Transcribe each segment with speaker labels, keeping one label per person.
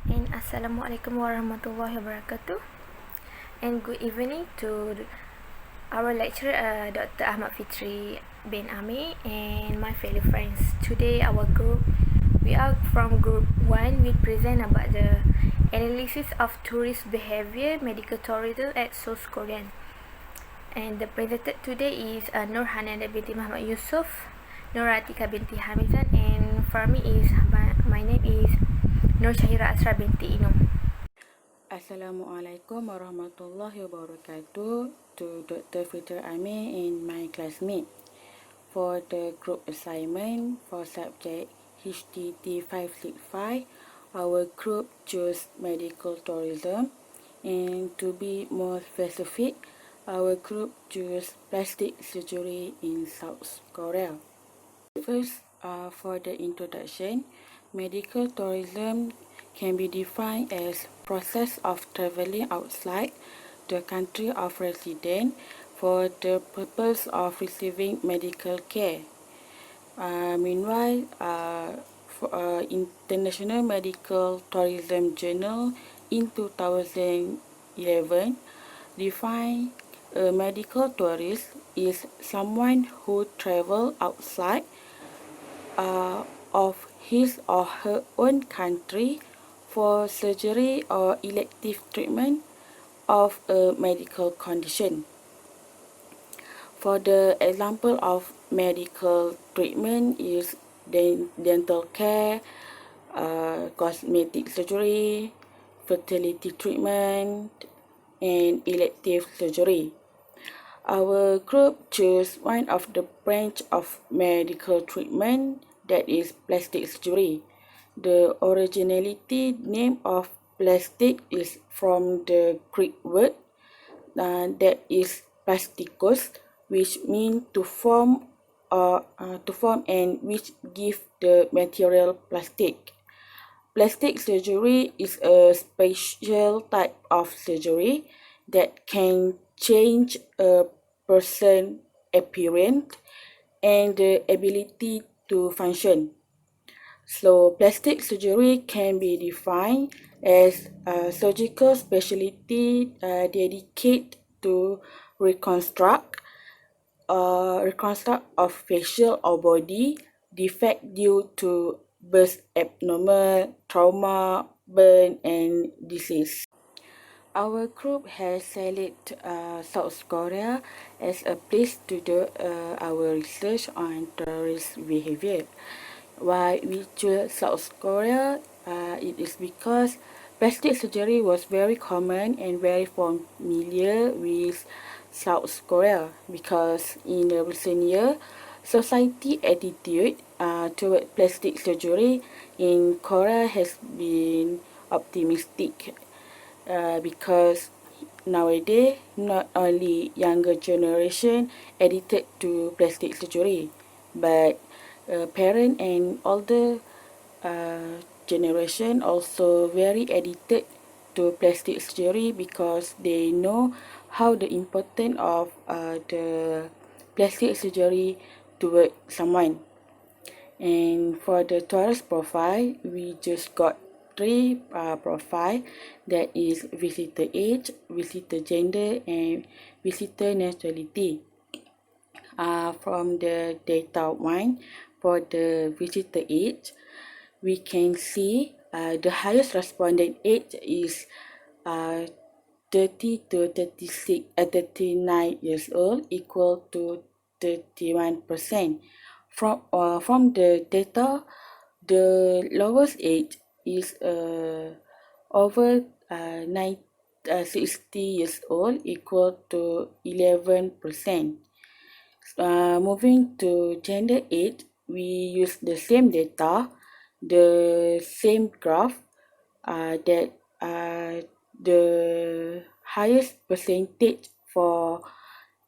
Speaker 1: And Assalamualaikum warahmatullahi wabarakatuh. And good evening to our lecturer, Dr. Ahmad Fitri bin Amir, and my fellow friends. Today, we are from group 1. We present about the analysis of tourist behavior, medical tourism at South Korea. And the presenter today is Nur Hanada binti Muhammad Yusuf, Nur Atika binti Hamizan, and for me is my name is Nur Syahira Asra binti Inum.
Speaker 2: Assalamualaikum warahmatullahi wabarakatuh to Dr. Fitr Amir and my classmate. For the group assignment for subject HTT 565, our group chose medical tourism, and to be more specific, our group chose plastic surgery in South Korea. First, for the introduction, medical tourism can be defined as process of traveling outside the country of residence for the purpose of receiving medical care. Meanwhile, International Medical Tourism Journal in 2011 defined a medical tourist is someone who travels outside of his or her own country for surgery or elective treatment of a medical condition. For the example of medical treatment is dental care, cosmetic surgery, fertility treatment, and elective surgery. Our group chose one of the branch of medical treatment, that is plastic surgery. The originality name of plastic is from the Greek word that is plastikos, which means to form and which give the material plastic. Plastic surgery is a special type of surgery that can change a person's appearance and the ability to function. So, plastic surgery can be defined as a surgical specialty dedicated to reconstruct of facial or body defect due to birth abnormal, trauma, burn, and disease. Our group has selected South Korea as a place to do our research on tourist behavior. Why we chose South Korea? It is because plastic surgery was very common and very familiar with South Korea, because in the recent year, society attitude toward plastic surgery in Korea has been optimistic. Because nowadays not only younger generation addicted to plastic surgery, but parent and older generation also very addicted to plastic surgery, because they know how the importance of the plastic surgery toward someone. And for the tourist profile, we just got three profile, that is visitor age, visitor gender, and visitor nationality. From the data 1, for the visitor age, we can see the highest respondent age is 30 to 39 years old, equal to 31%. From the data, the lowest age is over 60 years old, equal to 11%. Moving to gender age, we use the same data, the same graph, that the highest percentage for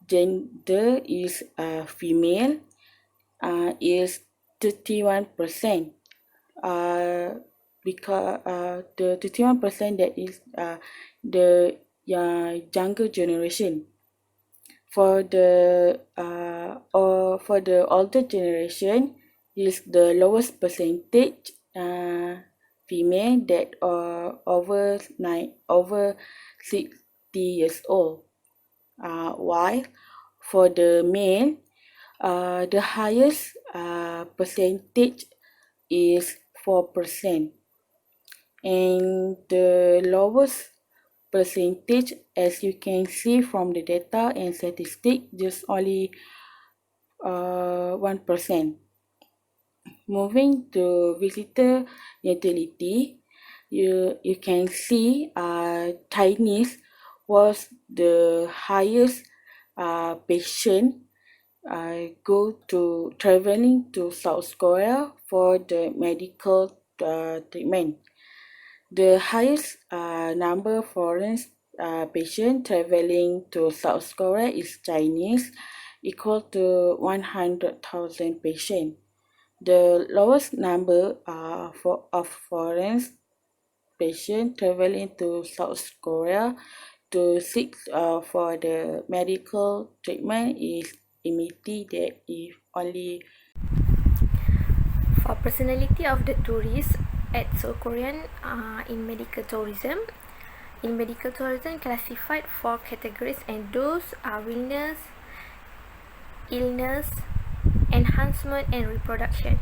Speaker 2: gender is female, is 31%. Because the 31% that is the younger generation. For the older generation is the lowest percentage, female that are over 60 years old. While for the male, the highest percentage is 4%, and the lowest percentage, as you can see from the data and statistic, just only 1%. Moving to visitor natality, you can see Chinese was the highest patient go to traveling to South Korea for the medical treatment. The highest number foreign patient traveling to South Korea is Chinese, equal to 100,000 patients. The lowest number of foreign patients traveling to South Korea to seek for the medical treatment is MIT, that is only.
Speaker 1: For personality of the tourists at South Korean in medical tourism. In medical tourism, classified 4 categories, and those are wellness, illness, enhancement, and reproduction.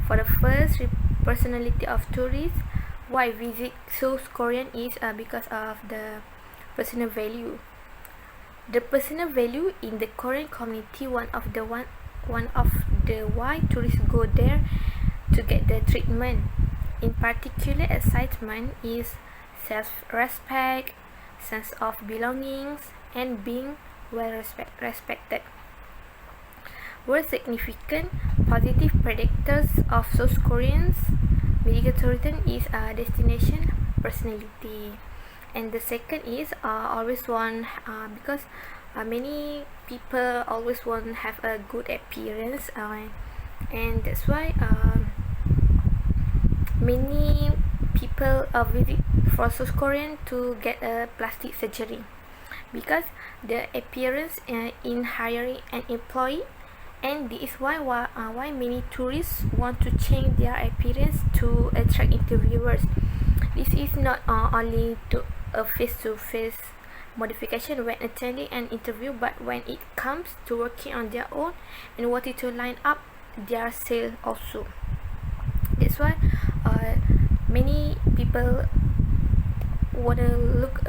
Speaker 1: For the first personality of tourists, why visit South Korean is because of the personal value. The personal value in the Korean community, one of the why tourists go there to get the treatment. In particular, excitement is self-respect, sense of belongings, and being well respected. Were significant positive predictors of South Koreans medical tourism is destination personality. And the second is always want because many people always want to have a good appearance, and that's why many people visit for South Korean to get a plastic surgery because the appearance in hiring an employee, and this is why many tourists want to change their appearance to attract interviewers. This is not only to a face-to-face modification when attending an interview, but when it comes to working on their own and wanting to line up their sales also. That's why many people want to look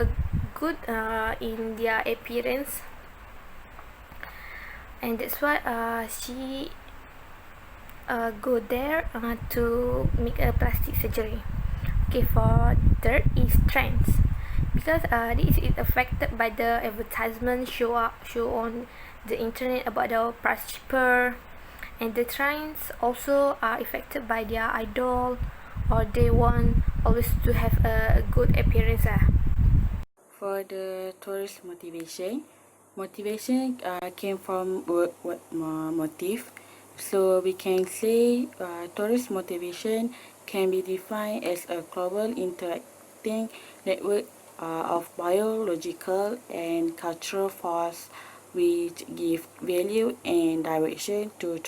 Speaker 1: good in their appearance, and that's why she go there to make a plastic surgery. Okay, for third is trends, because this is affected by the advertisement show on the internet about the price cheaper, and the trends also are affected by their idol, or they want always to have a good appearance.
Speaker 2: For the tourist motivation came from motive. So we can say tourist motivation can be defined as a global interacting network of biological and cultural force which give value and direction to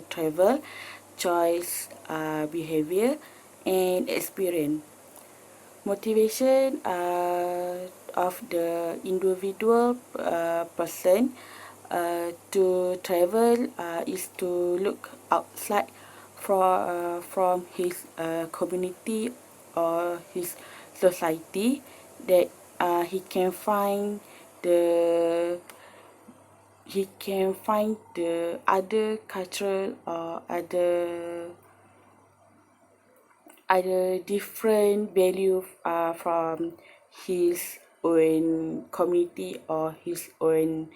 Speaker 2: travel, choice, behavior, and experience. Motivation of the individual person to travel is to look outside from his community or his society, that he can find the other cultural or other different value from his own community or his own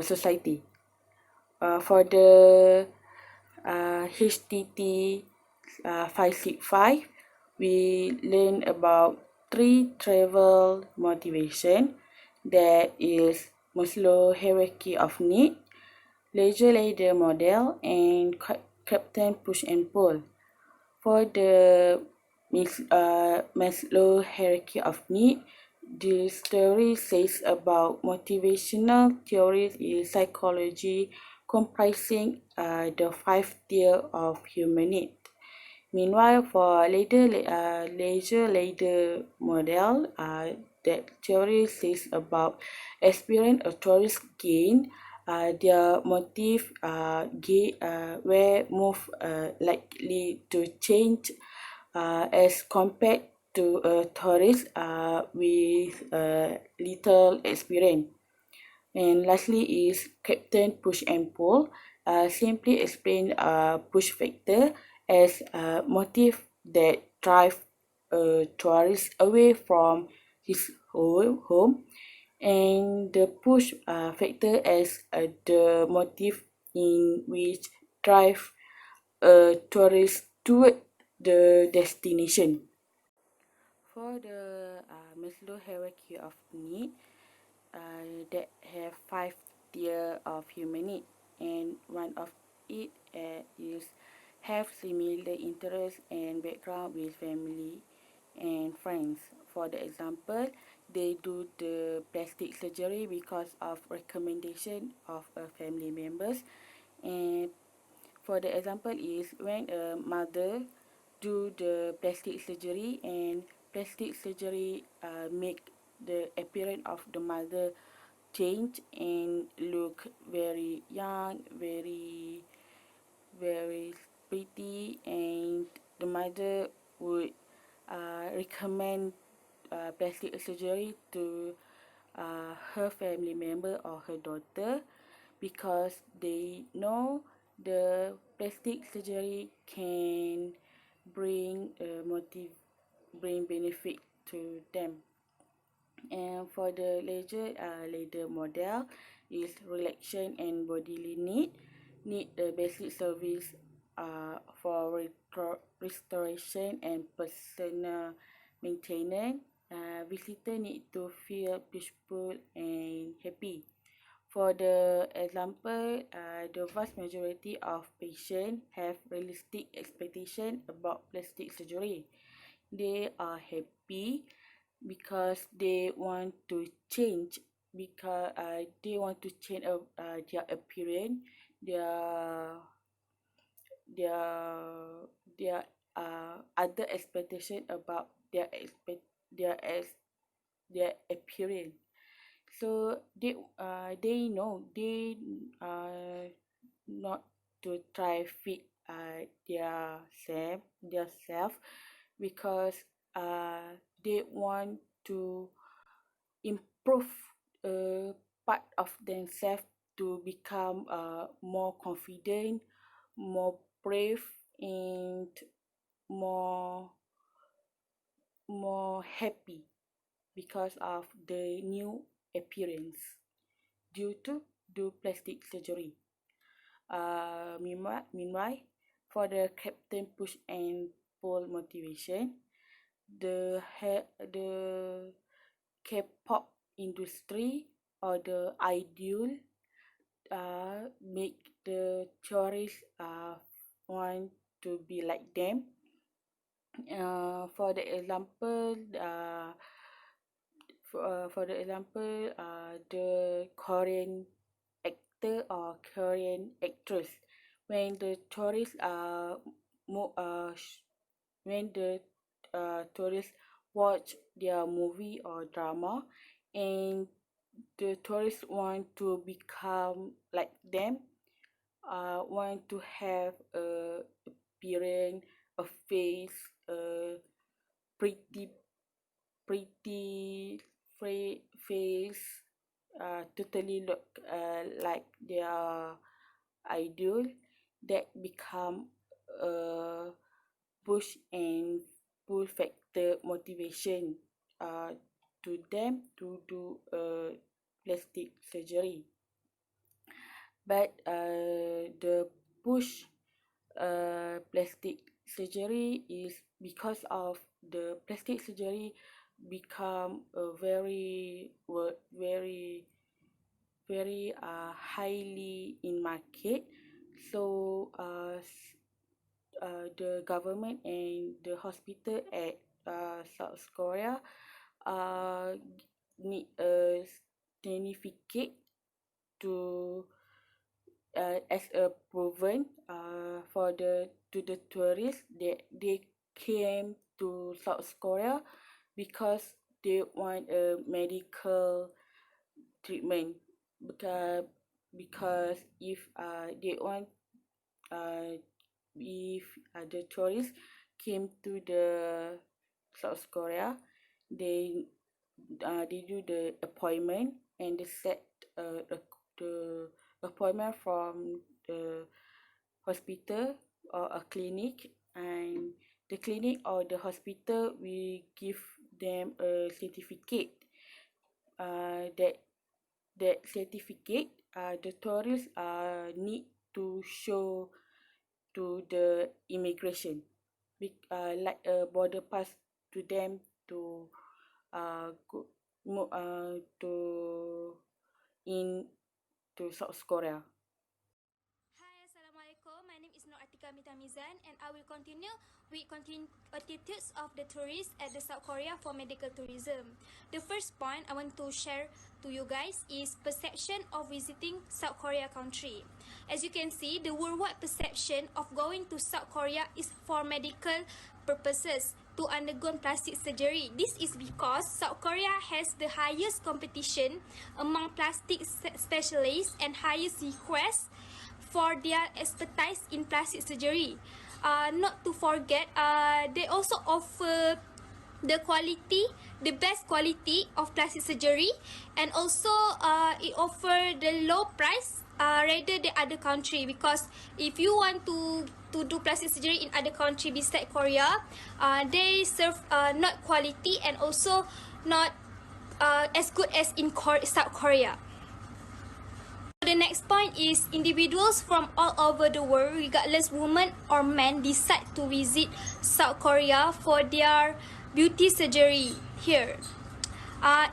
Speaker 2: society. For the HTT 565, we learn about 3 travel motivation. That is Maslow hierarchy of need, leisure ladder model, and Captain push and pull. For the Maslow hierarchy of need, this theory says about motivational theories in psychology comprising the 5 tiers of human need. Meanwhile, for leisure later model, that theory says about experience a tourist gain, their motive were more likely to change as compared to a tourist with little experience. And lastly is Captain Push and Pull. Simply explain push factor as a motive that drive a tourist away from his home, and the push factor as the motive in which drive a tourist toward the destination. For the Maslow hierarchy of need, that have 5 tier of human need, and one of it is have similar interests and background with family and friends. For the example, they do the plastic surgery because of recommendation of a family members. And for the example is when a mother do the plastic surgery, and plastic surgery make the appearance of the mother change and look very young, very pretty, and the mother would recommend plastic surgery to her family member or her daughter, because they know the plastic surgery can bring bring benefit to them. And for the leisure model is relaxation and bodily need the basic service for restoration and personal maintenance. Visitor need to feel peaceful and happy. For the example, the vast majority of patients have realistic expectation about plastic surgery. They are happy because they want to change, because they want to change their appearance, their their other expectation about their their appearance. So they know they not to try fit their self, because they want to improve part of themselves to become more confident, more brave, and more more happy because of the new appearance due to do plastic surgery. Meanwhile, for the captain push and pull motivation, the K-pop industry or the ideal make the tourists want to be like them. For the example, the Korean actor or Korean actress, when the tourists when the tourists watch their movie or drama, and the tourists want to become like them, want to have a appearance, a face, a pretty pretty face, totally look like their ideal, that become a push and pull factor motivation to them to do a plastic surgery. But the push plastic surgery is because of the plastic surgery become a very highly in market. So the government and the hospital at South Korea uh, need a certificate to as a proven for the tourists that they came to South Korea because they want a medical treatment, because if they want if the tourists came to the South Korea, they do the appointment, and they set the appointment from the hospital or a clinic, and the clinic or the hospital will give them a certificate. That certificate, the tourists need to show to the immigration, like a border pass to them to go to in to South Korea.
Speaker 3: Hi, Assalamualaikum. My name is Nur Atika Mitamizan, and I will continue with attitudes of the tourists at the South Korea for medical tourism. The first point I want to share to you guys is perception of visiting South Korea country. As you can see, the worldwide perception of going to South Korea is for medical purposes, to undergo plastic surgery. This is because South Korea has the highest competition among plastic specialists and highest requests for their expertise in plastic surgery. Not to forget, they also offer the best quality of plastic surgery, and also it offer the low price rather than other country, because if you want to do plastic surgery in other country besides Korea, they serve not quality and also not as good as in South Korea. The next point is individuals from all over the world, regardless women or men, decide to visit South Korea for their beauty surgery here.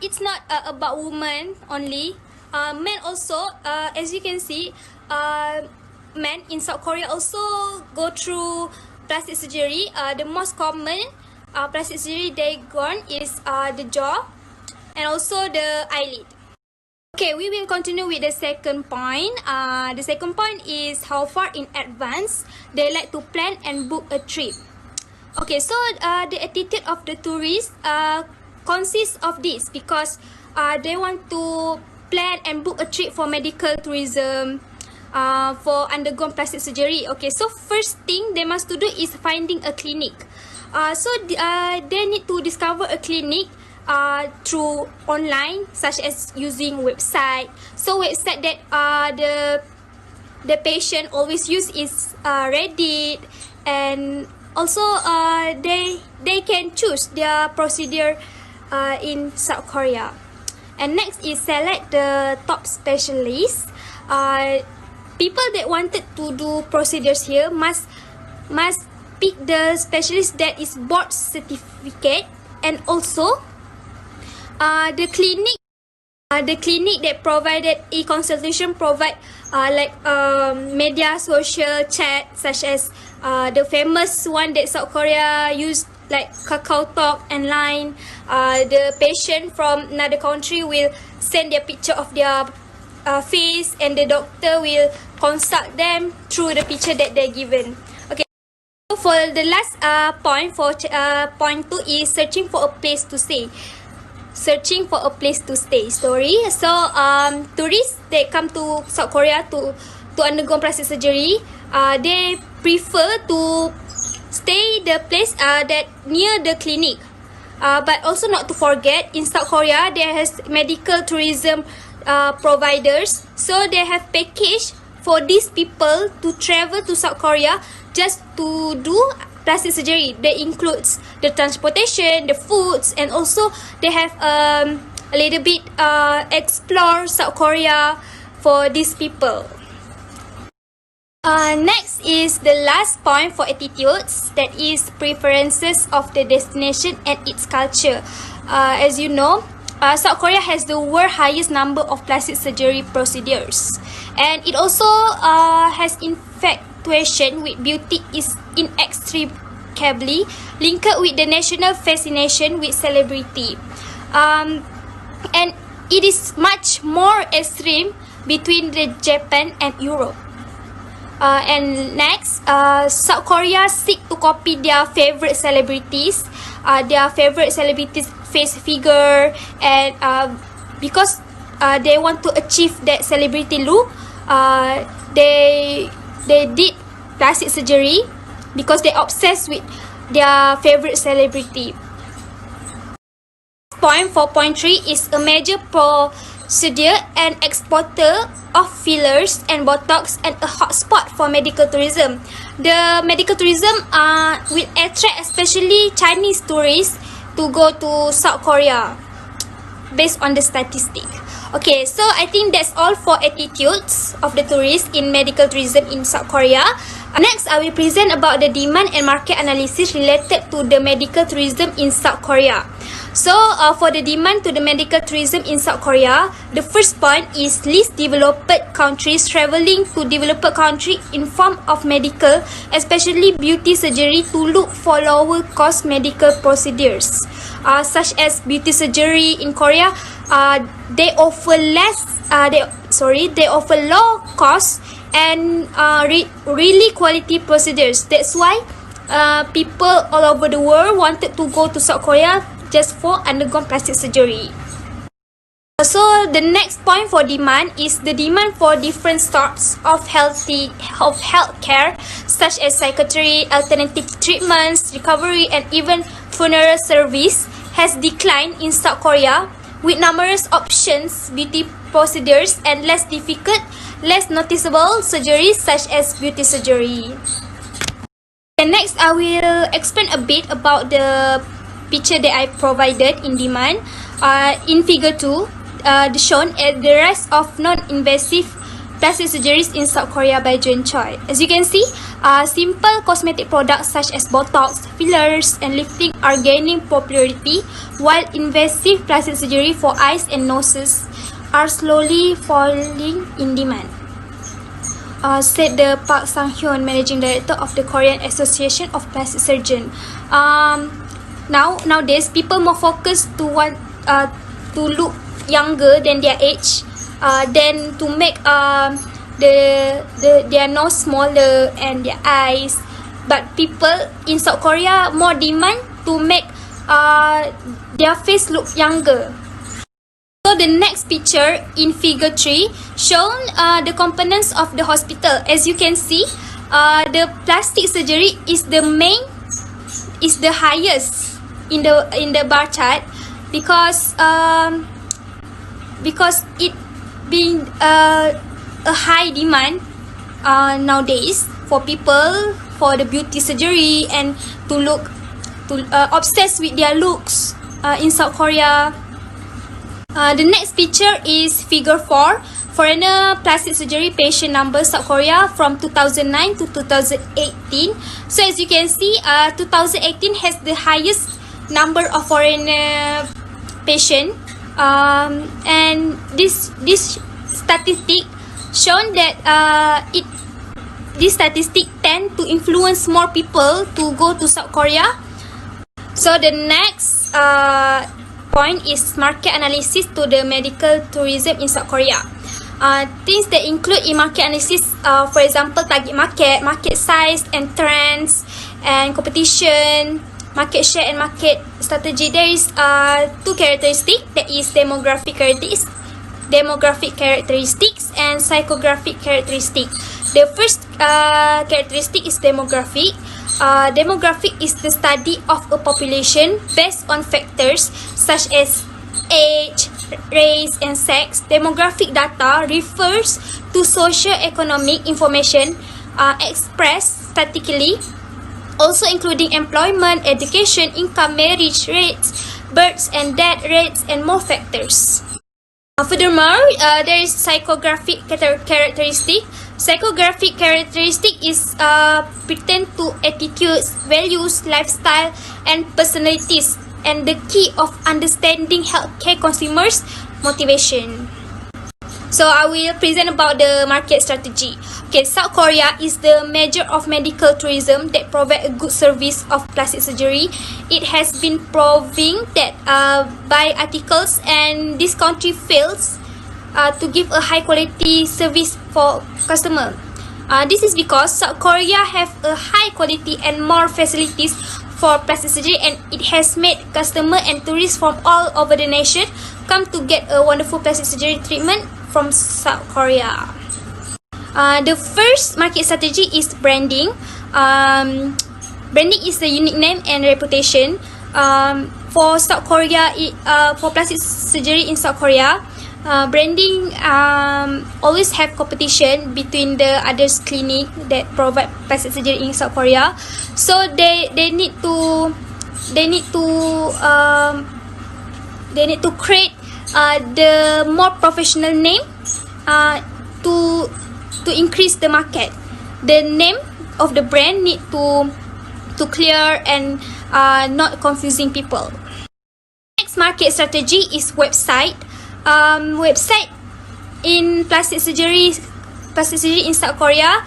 Speaker 3: It's not about women only. Men also, as you can see, men in South Korea also go through plastic surgery. The most common plastic surgery they gone is the jaw and also the eyelid. Okay, we will continue with the second point. The second point is how far in advance they like to plan and book a trip. Okay, so the attitude of the tourists consists of this, because they want to plan and book a trip for medical tourism, for undergone plastic surgery. Okay, so first thing they must to do is finding a clinic. They need to discover a clinic through online, such as using website. So website that the patient always use is Reddit, and also they can choose their procedure in South Korea. And next is select the top specialists. People that wanted to do procedures here must pick the specialist that is board certificate, and also the clinic that provided e-consultation provide media social chat, such as the famous one that South Korea used, like KakaoTalk and Line. The patient from another country will send their picture of their face, and the doctor will consult them through the picture that they're given. Okay. So for the last point, for point 2 is searching for a place to stay. Story. So tourists that come to South Korea to undergo plastic surgery, they prefer to stay the place that near the clinic. But also not to forget, in South Korea there has medical tourism providers, so they have package for these people to travel to South Korea just to do plastic surgery. That includes the transportation, the foods, and also they have a little bit explore South Korea for these people. Next is the last point for attitudes, that is preferences of the destination and its culture. As you know, South Korea has the world's highest number of plastic surgery procedures, and it also has infatuation with beauty is inextricably linked with the national fascination with celebrity, and it is much more extreme between the Japan and Europe. And next, South Korea seek to copy their favorite celebrities, face figure, and because they want to achieve that celebrity look, they did plastic surgery because they obsessed with their favorite celebrity. Point 4.3 is a major procedure and exporter of fillers and botox and a hotspot for medical tourism. The medical tourism will attract especially Chinese tourists to go to South Korea based on the statistic. Okay, so I think that's all for attitudes of the tourists in medical tourism in South Korea. Next, I will present about the demand and market analysis related to the medical tourism in South Korea. So, for the demand to the medical tourism in South Korea, the first point is least developed countries traveling to developed country in form of medical, especially beauty surgery, to look for lower cost medical procedures, such as beauty surgery in Korea. They offer they offer low cost and really quality procedures. That's why people all over the world wanted to go to South Korea just for undergone plastic surgery. So the next point for demand is the demand for different sorts of healthcare, such as psychiatry, alternative treatments, recovery, and even funeral service has declined in South Korea, with numerous options, beauty procedures, and less difficult, less noticeable surgeries such as beauty surgery. And next, I will explain a bit about the picture that I provided in demand. In figure 2, shown at the rise of non-invasive plastic surgeries in South Korea by Joan Choi. As you can see, simple cosmetic products such as Botox, fillers, and lifting are gaining popularity, while invasive plastic surgery for eyes and noses are slowly falling in demand, said the Park Sang-hyun, Managing Director of the Korean Association of Plastic Surgeons. Nowadays, people more focused to want to look younger than their age, than to make their nose smaller and their eyes. But people in South Korea more demand to make their face look younger. So the next picture in figure 3 shown the components of the hospital. As you can see, the plastic surgery is the highest in the bar chart, because it being a high demand nowadays for people for the beauty surgery and to obsessed with their looks in South Korea. The next picture is figure 4, foreigner plastic surgery patient number South Korea from 2009 to 2018. So as you can see, 2018 has the highest number of foreigner patient, and this statistic shown that this statistic tend to influence more people to go to South Korea. So the next point is market analysis to the medical tourism in South Korea. Things that include in market analysis, for example, target market size and trends and competition, market share and market strategy. There is two characteristics, that is demographic characteristics and psychographic characteristics. The first characteristic is demographic. Demographic is the study of a population based on factors such as age, race, and sex. Demographic data refers to socio-economic information expressed statistically, also including employment, education, income, marriage rates, births and death rates, and more factors. Furthermore, there is psychographic characteristic. Psychographic characteristic is pertain to attitudes, values, lifestyle, and personalities, and the key of understanding healthcare consumers' motivation. So I will present about the market strategy. Okay, South Korea is the major of medical tourism that provide a good service of plastic surgery. It has been proving that by articles, and this country fails to give a high quality service for customer. This is because South Korea have a high quality and more facilities for plastic surgery, and it has made customers and tourists from all over the nation come to get a wonderful plastic surgery treatment from South Korea. The first market strategy is branding. Branding is the unique name and reputation. For South Korea, for plastic surgery in South Korea, branding always have competition between the other clinic that provide plastic surgery in South Korea. So they need to they need to create the more professional name to increase the market. The name of the brand need to clear and not confusing people. Next market strategy is website. Website in plastic surgery in South Korea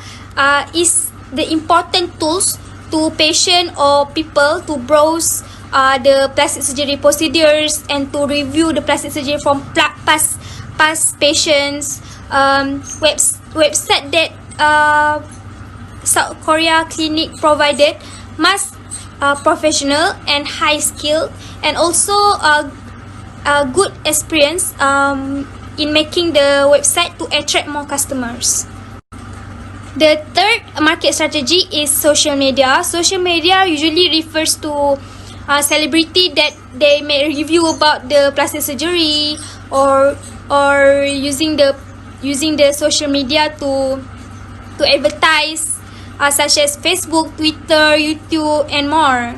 Speaker 3: is the important tools to patient or people to browse the plastic surgery procedures and to review the plastic surgery from past patients. Website that South Korea clinic provided must professional and high skill, and also a good experience in making the website to attract more customers. The third market strategy is social media. Social media usually refers to celebrity that they may review about the plastic surgery, or using the social media to advertise, such as Facebook, Twitter, YouTube, and more.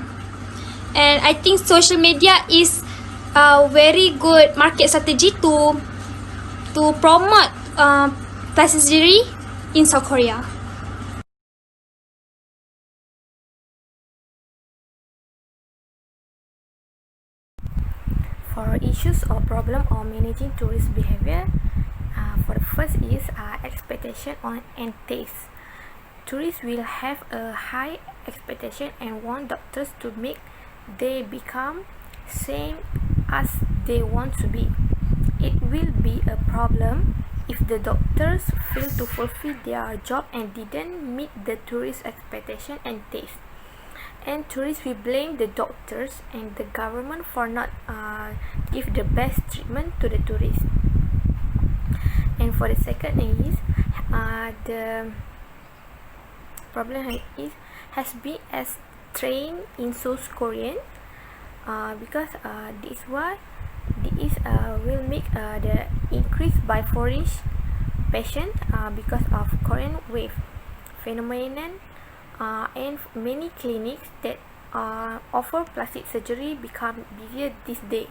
Speaker 3: And I think social media is a very good market strategy to promote plastic surgery in South Korea.
Speaker 1: For issues or problem or managing tourist behavior, for the first is expectation on and taste. Tourists will have a high expectation and want doctors to make they become same as they want to be. It will be a problem if the doctors fail to fulfill their job and didn't meet the tourist expectation and taste. And tourists will blame the doctors and the government for not give the best treatment to the tourists. And for the second is the problem has been as trained in South Korean, because this will make the increase by foreign patients because of Korean wave phenomenon, and many clinics that offer plastic surgery become busier this day.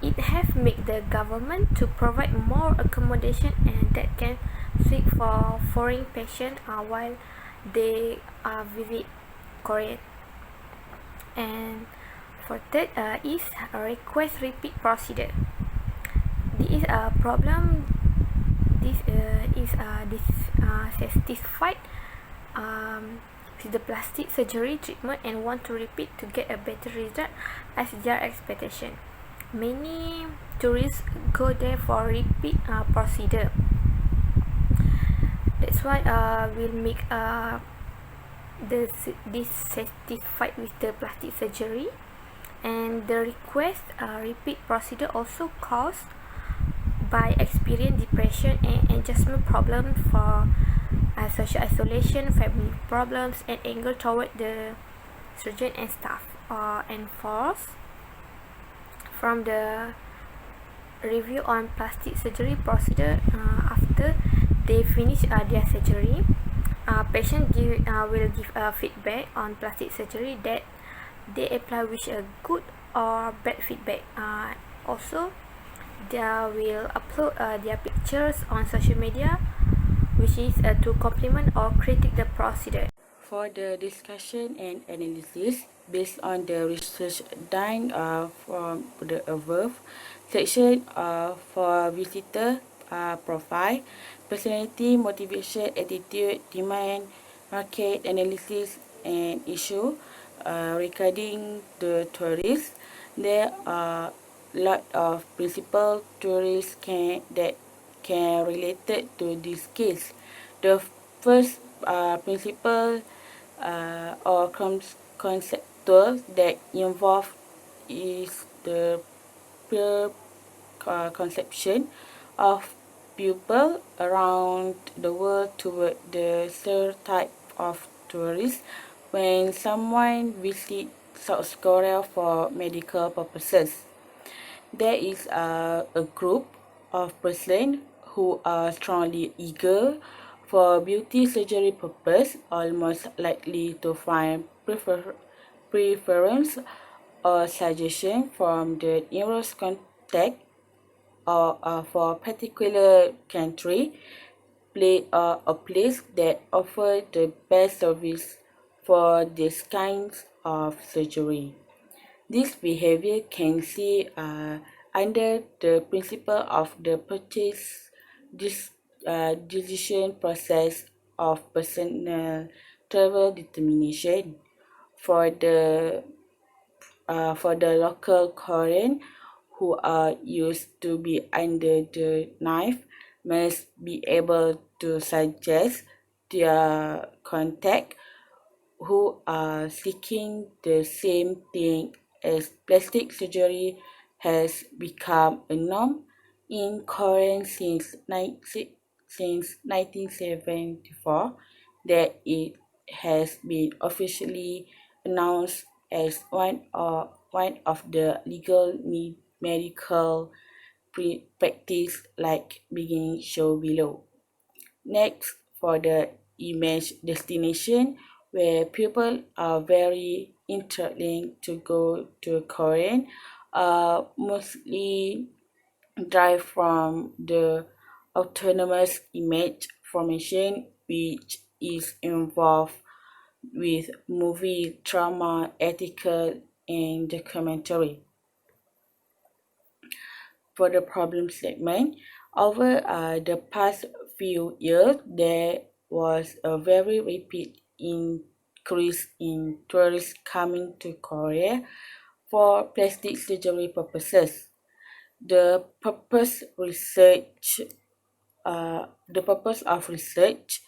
Speaker 1: It has made the government to provide more accommodation and that can suit for foreign patients while they visit Korea. And for third is a request repeat procedure. This is a problem. This is dissatisfied with the plastic surgery treatment and want to repeat to get a better result as their expectation. Many tourists go there for repeat procedure. That's why we'll make dissatisfied with the plastic surgery, and the request repeat procedure also caused by experience depression and adjustment problems, for social isolation, family problems, and anger toward the surgeon and staff. And fourth, from the review on plastic surgery procedure, after they finish their surgery, patient will give feedback on plastic surgery that they apply with a good or bad feedback. Also, they will upload their pictures on social media, which is to compliment or critique the procedure.
Speaker 2: For the discussion and analysis, based on the research done from the above section, for visitor profile, personality, motivation, attitude, demand, market analysis, and issue regarding the tourists, there are lot of principal tourists that can related to this case. The first principle or conceptual that involved is the peer conception of people around the world toward the stereotype of tourists when someone visits South Korea for medical purposes. There is a group of persons who are strongly eager for beauty surgery purpose, almost likely to find preference or suggestion from the nearest contact or for a particular country, a place that offer the best service for this kinds of surgery. This behavior can see under the principle of the purchase decision process of personal travel determination for the local Korean who are used to be under the knife must be able to suggest their contact who are seeking the same thing as plastic surgery has become a norm in Korea since 1974 that it has been officially announced as one of the legal medical practice like being shown below. Next, for the image destination, where people are very interested to go to Korean, mostly derived from the autonomous image formation, which is involved with movie, drama, ethical, and documentary. For the problem statement, over the past few years, there was a very rapid increase in tourists coming to Korea for plastic surgery purposes. The the purpose of research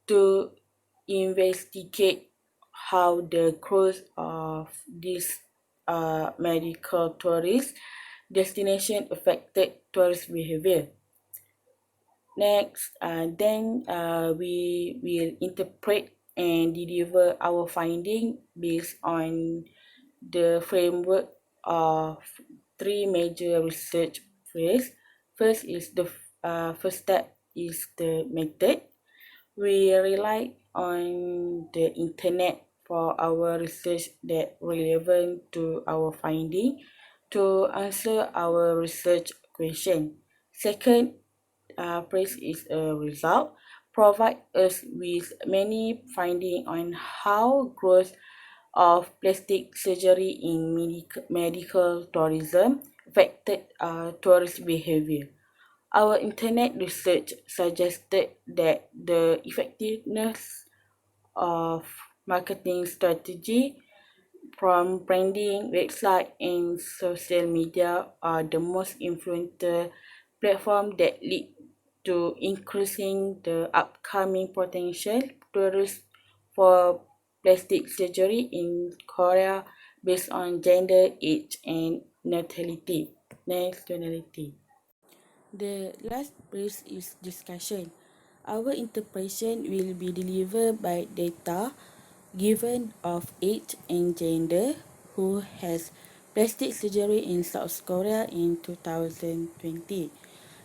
Speaker 2: to investigate how the growth of this medical tourist destination affected tourist behavior. Next, we will interpret and deliver our finding based on the framework of three major research phases. First step is the method. We rely on the internet for our research that relevant to our finding to answer our research question. Second, praise is a result. Provide us with many findings on how growth of plastic surgery in medical tourism affected tourist behavior. Our internet research suggested that the effectiveness of marketing strategy from branding, website, and social media are the most influential platform that lead to increasing the upcoming potential tourists for plastic surgery in Korea based on gender, age, and nationality. The last phase is discussion. Our interpretation will be delivered by data given of age and gender who has plastic surgery in South Korea in 2020.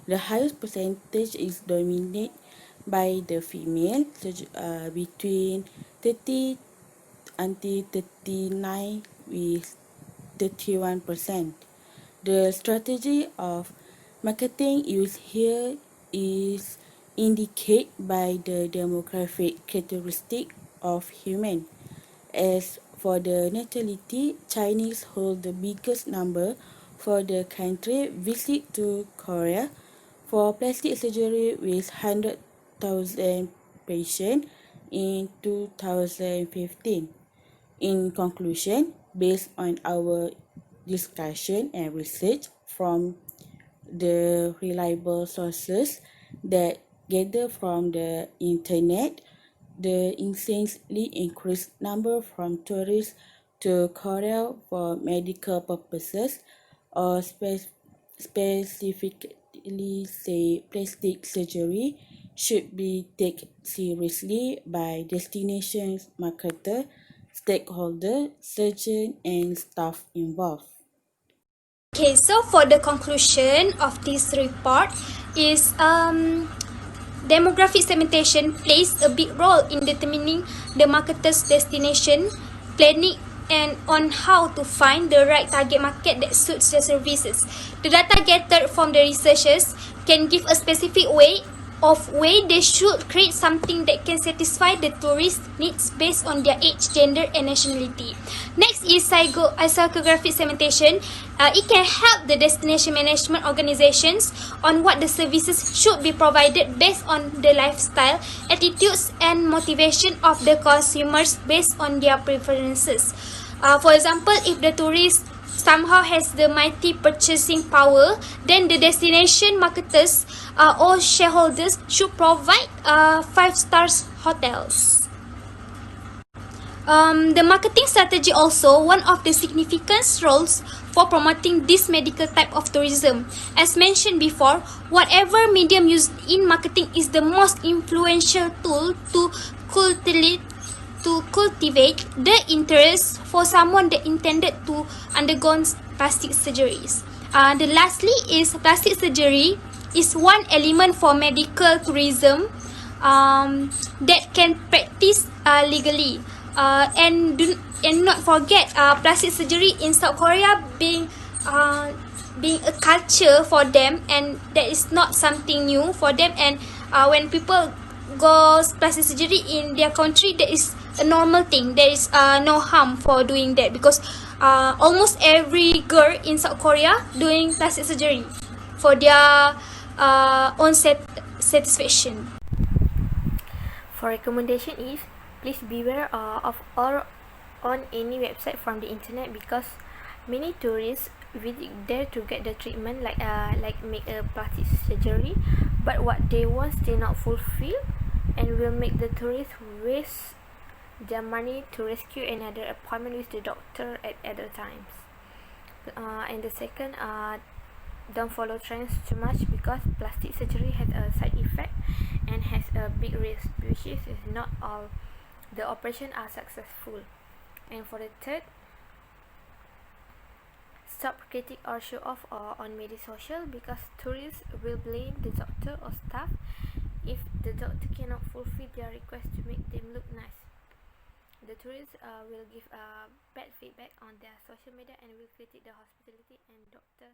Speaker 2: The highest percentage is dominated by the female between 30 until 39 with 31%. The strategy of marketing used here is indicated by the demographic characteristic of human. As for the natality, Chinese hold the biggest number for the country visit to Korea for plastic surgery with 100,000 patients in 2015. In conclusion, based on our discussion and research from the reliable sources that gathered from the internet. The insanely increased number from tourists to Korea for medical purposes or specifically say plastic surgery should be taken seriously by destinations marketer, stakeholder, surgeon and staff involved.
Speaker 3: Okay, so for the conclusion of this report is demographic segmentation plays a big role in determining the marketer's destination, planning, and on how to find the right target market that suits the services. The data gathered from the researchers can give a specific way they should create something that can satisfy the tourist needs based on their age, gender, and nationality. Next is psychographic segmentation. It can help the destination management organizations on what the services should be provided based on the lifestyle, attitudes, and motivation of the consumers based on their preferences. For example, if the tourist somehow has the mighty purchasing power, then the destination marketers or shareholders should provide 5 stars hotels. The marketing strategy also one of the significant roles for promoting this medical type of tourism. As mentioned before, whatever medium used in marketing is the most influential tool to cultivate the interest for someone that intended to undergo plastic surgeries. The lastly is plastic surgery is one element for medical tourism that can practice legally. And not forget plastic surgery in South Korea being a culture for them, and that is not something new for them. And when people go plastic surgery in their country, that is a normal thing. There is no harm for doing that because almost every girl in South Korea doing plastic surgery for their own satisfaction.
Speaker 1: For recommendation is please beware of all on any website from the internet because many tourists visit there to get the treatment like make a plastic surgery, but what they want still not fulfilled and will make the tourists waste their money to rescue another appointment with the doctor at other times. And the second, don't follow trends too much because plastic surgery has a side effect and has a big risk, which is not all the operations are successful. And for the third, stop critique or show off on media social because tourists will blame the doctor or staff if the doctor cannot fulfill their request to make them look nice. The tourists will give bad feedback on their social media and will critique the hospitality and doctor